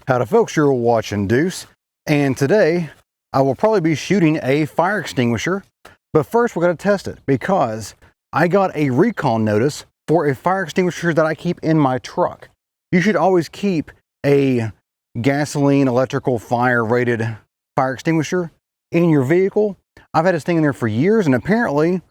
Howdy folks, you're watching Deuce, and today I will probably be shooting a fire extinguisher, but first we're going to test it because I got a recall notice for a fire extinguisher that I keep in my truck. You should always keep a gasoline electrical fire rated fire extinguisher in your vehicle. I've had this thing in there for years and apparently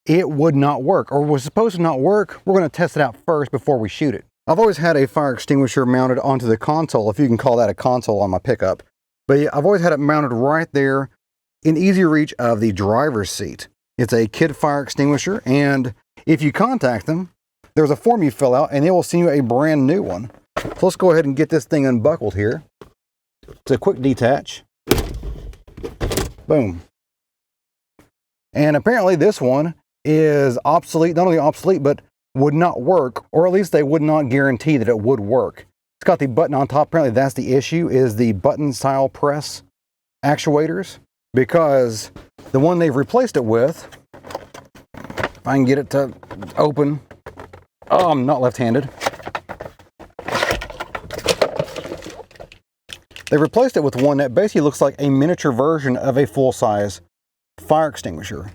it would not work, or was supposed to not work. We're going to test it out first before we shoot it. I've always had a fire extinguisher mounted onto the console, if you can call that a console on my pickup. But yeah, I've always had it mounted right there in easy reach of the driver's seat. It's a kit fire extinguisher, and if you contact them, there's a form you fill out and they will send you a brand new one. So let's go ahead and get this thing unbuckled here. It's a quick detach. Boom. And apparently this one is obsolete, not only obsolete, but would not work, or at least they would not guarantee that it would work. It's got the button on top. Apparently that's the issue, is the button style press actuators, because the one they've replaced it with, if I can get it to open, oh, I'm not left-handed. They replaced it with one that basically looks like a miniature version of a full-size fire extinguisher.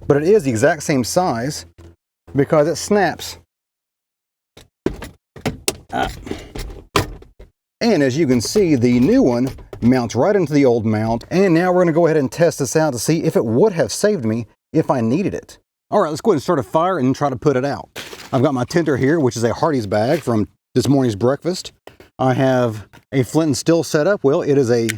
But it is the exact same size because it snaps. And as you can see, the new one mounts right into the old mount. And now we're going to go ahead and test this out to see if it would have saved me if I needed it. All right, let's go ahead and start a fire and try to put it out. I've got my tinder here, which is a Hardee's bag from this morning's breakfast. I have a flint and steel set up. Well, it is a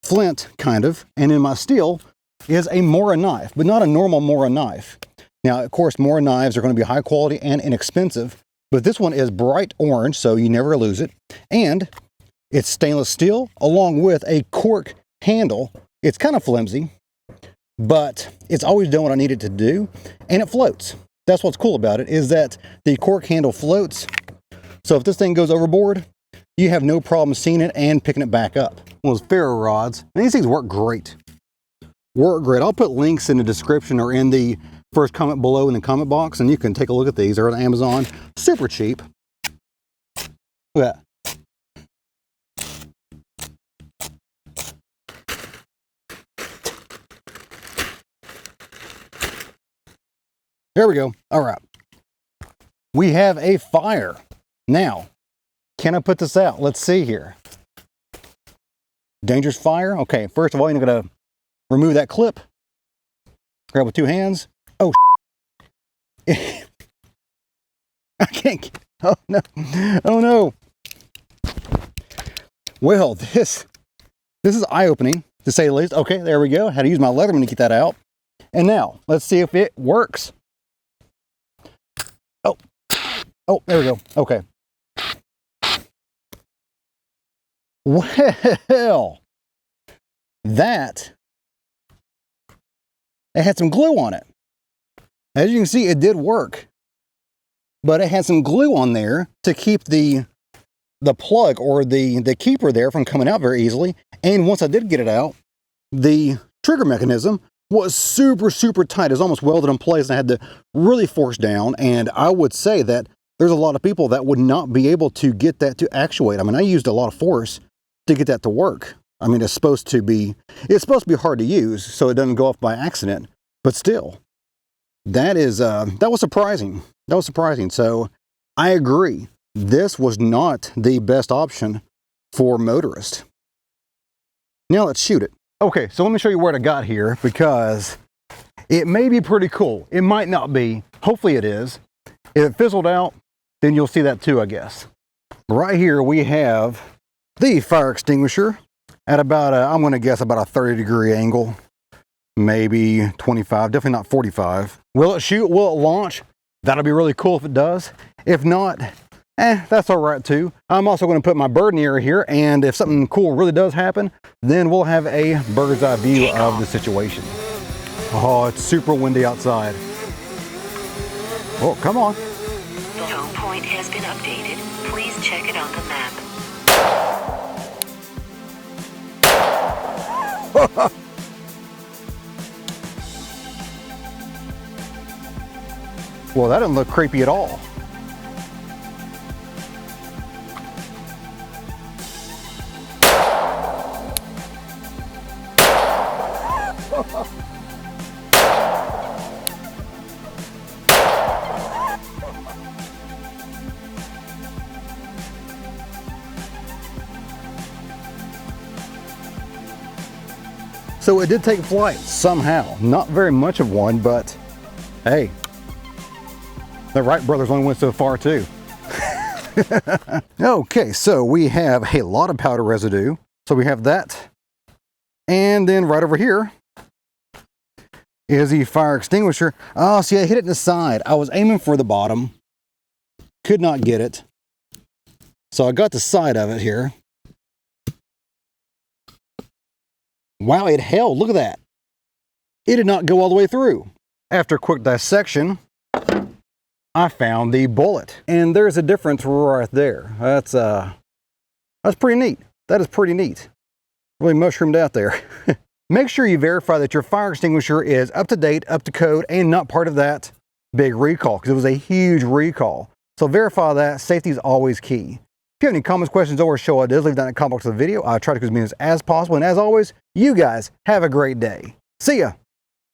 flint, kind of. And in my steel is a Mora knife, but not a normal Mora knife. Now, of course, Mora knives are going to be high quality and inexpensive, but this one is bright orange, so you never lose it. And it's stainless steel along with a cork handle. It's kind of flimsy, but it's always done what I need it to do, and it floats. That's what's cool about it, is that the cork handle floats. So if this thing goes overboard, you have no problem seeing it and picking it back up. Well, those ferro rods, and these things work great. I'll put links in the description or in the first comment below in the comment box, and you can take a look at these. They're on Amazon, super cheap. Look at that. There we go. All right. We have a fire. Now, can I put this out? Let's see here. Dangerous fire. Okay, first of all, you're going to remove that clip. Grab with two hands. Oh, I can't get, oh no, oh no. Well, this is eye-opening, to say the least. Okay, there we go. Had to use my Leatherman to get that out. And now, let's see if it works. Oh, there we go. Okay. Well, it had some glue on it. As you can see, it did work, but it had some glue on there to keep the plug or the keeper there from coming out very easily. And once I did get it out, the trigger mechanism was super, super tight. It was almost welded in place, and I had to really force down. And I would say that there's a lot of people that would not be able to get that to actuate. I mean, I used a lot of force to get that to work. I mean, it's supposed to be hard to use so it doesn't go off by accident, but still. That was surprising. That was surprising. So I agree. This was not the best option for motorists. Now let's shoot it. Okay, so let me show you what I got here, because it may be pretty cool. It might not be. Hopefully it is. If it fizzled out, then you'll see that too, I guess. Right here we have the fire extinguisher at about I'm going to guess about a 30-degree angle. Maybe 25, definitely not 45. Will it shoot? Will it launch? That'll be really cool if it does. If not, that's all right too. I'm also going to put my bird in the area here, and if something cool really does happen, then we'll have a bird's eye view of the situation. Oh, it's super windy outside. Oh, come on. The home point has been updated. Please check it on the map. Well, that doesn't look creepy at all. So it did take flight somehow. Not very much of one, but hey, the Wright brothers only went so far too. Okay, so we have a lot of powder residue. So we have that. And then right over here is the fire extinguisher. Oh, see, I hit it in the side. I was aiming for the bottom. Could not get it. So I got the side of it here. Wow, it held. Look at that. It did not go all the way through. After a quick dissection, I found the bullet. And there's a difference right there. That's pretty neat. That is pretty neat. Really mushroomed out there. Make sure you verify that your fire extinguisher is up to date, up to code, and not part of that big recall, because it was a huge recall. So verify that. Safety is always key. If you have any comments, questions, or show ideas, leave that in the comment box of the video. I'll try to do as many as possible. And as always, you guys have a great day. See ya.